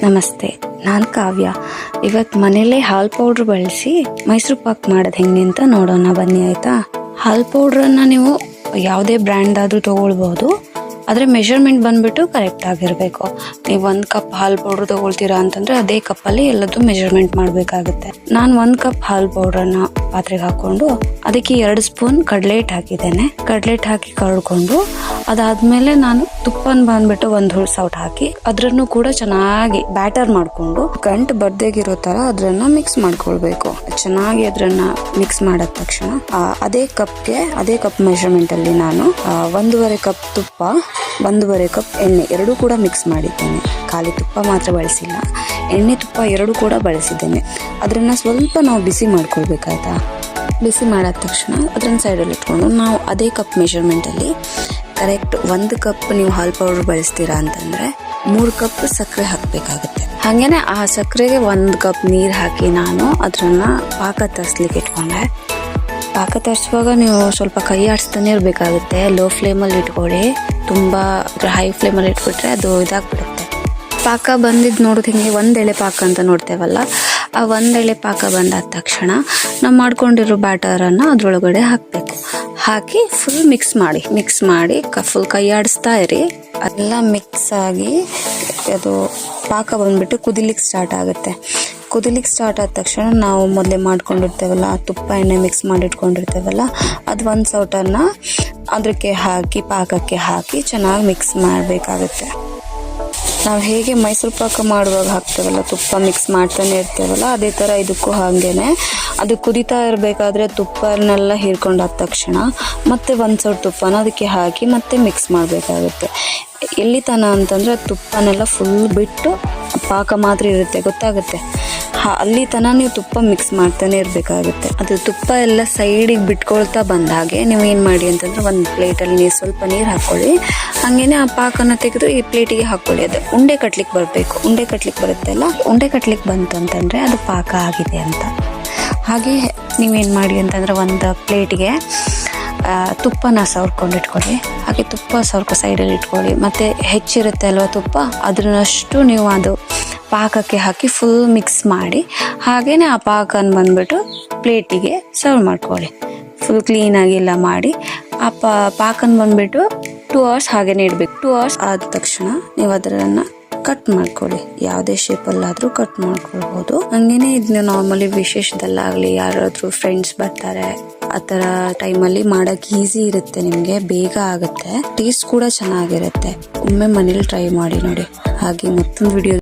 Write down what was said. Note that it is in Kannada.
ನಮಸ್ತೆ, ನಾನು ಕಾವ್ಯ. ಇವತ್ತು ಮನೇಲೆ ಹಾಲು ಪೌಡ್ರ್ ಬಳಸಿ ಮೈಸೂರು ಪಾಕ್ ಮಾಡೋದು ಹೆಂಗೆ ಅಂತ ನೋಡೋಣ ಬನ್ನಿ. ಆಯಿತಾ? ಹಾಲು ಪೌಡ್ರನ್ನು ನೀವು ಯಾವುದೇ ಬ್ರ್ಯಾಂಡಾದರೂ ತೊಗೊಳ್ಬೋದು, ಆದರೆ ಮೆಷರ್ಮೆಂಟ್ ಬಂದುಬಿಟ್ಟು ಕರೆಕ್ಟ್ ಆಗಿರಬೇಕು. ನೀವು 1 ಕಪ್ ಹಾಲು ಪೌಡ್ರ್ ತೊಗೊಳ್ತೀರಾ ಅಂತಂದರೆ ಅದೇ ಕಪ್ಪಲ್ಲಿ ಎಲ್ಲದೂ ಮೆಷರ್ಮೆಂಟ್ ಮಾಡಬೇಕಾಗುತ್ತೆ. ನಾನು 1 ಕಪ್ ಹಾಲು ಪೌಡ್ರನ್ನು ಪಾತ್ರೆಗೆ ಹಾಕ್ಕೊಂಡು ಅದಕ್ಕೆ 2 ಸ್ಪೂನ್ ಕಡಲೆ ಹಿಟ್ಟು ಹಾಕಿದ್ದೇನೆ. ಕಡಲೆ ಹಿಟ್ಟು ಹಾಕಿ ಕರ್ಕೊಂಡು ಅದಾದಮೇಲೆ ನಾನು ತುಪ್ಪನ ಬಂದ್ಬಿಟ್ಟು 1 ಹುಳಿ ಸೌಟ್ ಹಾಕಿ ಅದನ್ನು ಕೂಡ ಚೆನ್ನಾಗಿ ಬ್ಯಾಟರ್ ಮಾಡಿಕೊಂಡು ಗಂಟು ಬರ್ದೇಗಿರೋ ಥರ ಅದನ್ನು ಮಿಕ್ಸ್ ಮಾಡ್ಕೊಳ್ಬೇಕು. ಚೆನ್ನಾಗಿ ಅದನ್ನು ಮಿಕ್ಸ್ ಮಾಡಿದ ತಕ್ಷಣ ಅದೇ ಕಪ್ ಮೆಷರ್ಮೆಂಟಲ್ಲಿ ನಾನು 1.5 ಕಪ್ ತುಪ್ಪ, 1.5 ಕಪ್ ಎಣ್ಣೆ ಎರಡೂ ಕೂಡ ಮಿಕ್ಸ್ ಮಾಡಿದ್ದೇನೆ. ಖಾಲಿ ತುಪ್ಪ ಮಾತ್ರ ಬಳಸಿಲ್ಲ, ಎಣ್ಣೆ ತುಪ್ಪ ಎರಡೂ ಕೂಡ ಬಳಸಿದ್ದೇನೆ. ಅದನ್ನು ಸ್ವಲ್ಪ ನಾವು ಬಿಸಿ ಮಾಡ್ಕೊಳ್ಬೇಕಾಯ್ತಾ. ಬಿಸಿ ಮಾಡಿದ ತಕ್ಷಣ ಅದನ್ನು ಸೈಡಲ್ಲಿ ಇಟ್ಕೊಂಡು ನಾವು ಅದೇ ಕಪ್ ಮೆಷರ್ಮೆಂಟಲ್ಲಿ ಕರೆಕ್ಟ್ 1 ಕಪ್ ನೀವು ಹಾಲು ಪೌಡರ್ ಬಳಸ್ತೀರಾ ಅಂತಂದರೆ 3 ಕಪ್ ಸಕ್ಕರೆ ಹಾಕಬೇಕಾಗುತ್ತೆ. ಹಾಗೇನೆ ಆ ಸಕ್ಕರೆಗೆ 1 ಕಪ್ ನೀರು ಹಾಕಿ ನಾನು ಅದನ್ನು ಪಾಕ ತರಿಸ್ಲಿಕ್ಕೆ ಇಟ್ಕೊಂಡೆ. ಪಾಕ ತರಿಸುವಾಗ ನೀವು ಸ್ವಲ್ಪ ಕೈ ಆಡಿಸ್ತಾನೆ ಇರಬೇಕಾಗುತ್ತೆ. ಲೋ ಫ್ಲೇಮಲ್ಲಿ ಇಟ್ಕೊಳ್ಳಿ, ತುಂಬ ಹೈ ಫ್ಲೇಮಲ್ಲಿ ಇಟ್ಬಿಟ್ರೆ ಅದು ಇದಾಗ್ಬಿಡುತ್ತೆ. ಪಾಕ ಬಂದಿದ್ದು ನೋಡೋದು ಹಿಂಗೆ 1 ಎಳೆ ಪಾಕ ಅಂತ ನೋಡ್ತೇವಲ್ಲ, ಆ 1 ಎಳೆ ಪಾಕ ಬಂದಾದ ತಕ್ಷಣ ನಾವು ಮಾಡ್ಕೊಂಡಿರೋ ಬ್ಯಾಟರನ್ನು ಅದರೊಳಗಡೆ ಹಾಕಬೇಕು. ಹಾಕಿ ಫುಲ್ ಮಿಕ್ಸ್ ಮಾಡಿ ಫುಲ್ ಕೈ ಆಡಿಸ್ತಾ ಇರಿ. ಅದೆಲ್ಲ ಮಿಕ್ಸ್ ಆಗಿ ಅದು ಪಾಕ ಬಂದ್ಬಿಟ್ಟು ಕುದಿಲಿಕ್ಕೆ ಸ್ಟಾರ್ಟ್ ಆಗುತ್ತೆ. ಕುದಿಲಿಕ್ಕೆ ಸ್ಟಾರ್ಟ್ ಆದ ತಕ್ಷಣ ನಾವು ಮೊದಲೇ ಮಾಡ್ಕೊಂಡಿರ್ತೇವಲ್ಲ, ತುಪ್ಪ ಎಣ್ಣೆ ಮಿಕ್ಸ್ ಮಾಡಿಟ್ಕೊಂಡಿರ್ತೇವಲ್ಲ, ಅದು 1 ಸೌಟನ್ನು ಅದಕ್ಕೆ ಹಾಕಿ ಪಾಕಕ್ಕೆ ಹಾಕಿ ಚೆನ್ನಾಗಿ ಮಿಕ್ಸ್ ಮಾಡಬೇಕಾಗುತ್ತೆ. ನಾವು ಹೇಗೆ ಮೈಸೂರು ಪಾಕ ಮಾಡುವಾಗ ಹಾಕ್ತೇವಲ್ಲ, ತುಪ್ಪ ಮಿಕ್ಸ್ ಮಾಡ್ತಾನೆ ಇರ್ತೇವಲ್ಲ, ಅದೇ ಥರ ಇದಕ್ಕೂ ಹಾಗೇನೆ. ಅದು ಕುದಿತಾ ಇರಬೇಕಾದ್ರೆ ತುಪ್ಪನೆಲ್ಲ ಹೀರ್ಕೊಂಡಾದ ತಕ್ಷಣ ಮತ್ತೆ 1 ಸೌಟ್ ತುಪ್ಪನ ಅದಕ್ಕೆ ಹಾಕಿ ಮತ್ತೆ ಮಿಕ್ಸ್ ಮಾಡಬೇಕಾಗುತ್ತೆ. ಎಲ್ಲಿ ತನ ಅಂತಂದರೆ ತುಪ್ಪನೆಲ್ಲ ಫುಲ್ ಬಿಟ್ಟು ಪಾಕ ಮಾತ್ರ ಇರುತ್ತೆ, ಗೊತ್ತಾಗುತ್ತೆ. ಅಲ್ಲಿ ತನ ನೀವು ತುಪ್ಪ ಮಿಕ್ಸ್ ಮಾಡ್ತಾನೆ ಇರಬೇಕಾಗುತ್ತೆ. ಅದು ತುಪ್ಪ ಎಲ್ಲ ಸೈಡಿಗೆ ಬಿಟ್ಕೊಳ್ತಾ ಬಂದ ಹಾಗೆ ನೀವು ಏನು ಮಾಡಿ ಅಂತಂದರೆ 1 ಪ್ಲೇಟಲ್ಲಿ ಸ್ವಲ್ಪ ನೀರು ಹಾಕ್ಕೊಳ್ಳಿ. ಹಾಗೇನೆ ಆ ಪಾಕನ್ನು ತೆಗೆದು ಈ ಪ್ಲೇಟಿಗೆ ಹಾಕ್ಕೊಳ್ಳಿ. ಅದು ಉಂಡೆ ಕಟ್ಲಿಕ್ಕೆ ಬರಬೇಕು. ಉಂಡೆ ಕಟ್ಲಿಕ್ಕೆ ಬರುತ್ತೆಲ್ಲ, ಉಂಡೆ ಕಟ್ಲಿಕ್ಕೆ ಬಂತು ಅಂತಂದರೆ ಅದು ಪಾಕ ಆಗಿದೆ ಅಂತ. ಹಾಗೆ ನೀವೇನು ಮಾಡಿ ಅಂತಂದರೆ 1 ಪ್ಲೇಟಿಗೆ ತುಪ್ಪನ ಸವರ್ಕೊಂಡಿಟ್ಕೊಳ್ಳಿ. ಹಾಗೆ ತುಪ್ಪ ಸೈಡಲ್ಲಿ ಇಟ್ಕೊಳ್ಳಿ. ಮತ್ತು ಹೆಚ್ಚಿರುತ್ತೆ ಅಲ್ವ ತುಪ್ಪ, ಅದನ್ನಷ್ಟು ನೀವು ಅದು ಪಾಕಕ್ಕೆ ಹಾಕಿ ಫುಲ್ ಮಿಕ್ಸ್ ಮಾಡಿ ಹಾಗೆಯೇ ಆ ಪಾಕನ ಬಂದುಬಿಟ್ಟು ಪ್ಲೇಟಿಗೆ ಸರ್ವ್ ಮಾಡ್ಕೊಳ್ಳಿ. ಫುಲ್ ಕ್ಲೀನಾಗಿ ಎಲ್ಲ ಮಾಡಿ ಆ ಪಾಕನ ಬಂದುಬಿಟ್ಟು 2 ಅವರ್ಸ್ ಹಾಗೆಯೇ ಇಡಬೇಕು. 2 ಅವರ್ಸ್ ಆದ ತಕ್ಷಣ ನೀವು ಅದನ್ನು ಕಟ್ ಮಾಡ್ಕೊಳ್ಳಿ. ಯಾವುದೇ ಶೇಪಲ್ಲಾದರೂ ಕಟ್ ಮಾಡ್ಕೊಳ್ಬೋದು. ಹಂಗೇನೆ ಇದನ್ನ ನಾರ್ಮಲಿ ವಿಶೇಷದಲ್ಲಾಗಲಿ ಯಾರಾದರೂ ಫ್ರೆಂಡ್ಸ್ ಬರ್ತಾರೆ ಆ ಥರ ಟೈಮಲ್ಲಿ ಮಾಡೋಕ್ಕೆ ಈಸಿ ಇರುತ್ತೆ, ನಿಮಗೆ ಬೇಗ ಆಗುತ್ತೆ, ಟೇಸ್ಟ್ ಕೂಡ ಚೆನ್ನಾಗಿರುತ್ತೆ. ಒಮ್ಮೆ ಮನೇಲಿ ಟ್ರೈ ಮಾಡಿ ನೋಡಿ. ಹಾಗೆ ಮತ್ತೊಂದು ವಿಡಿಯೋ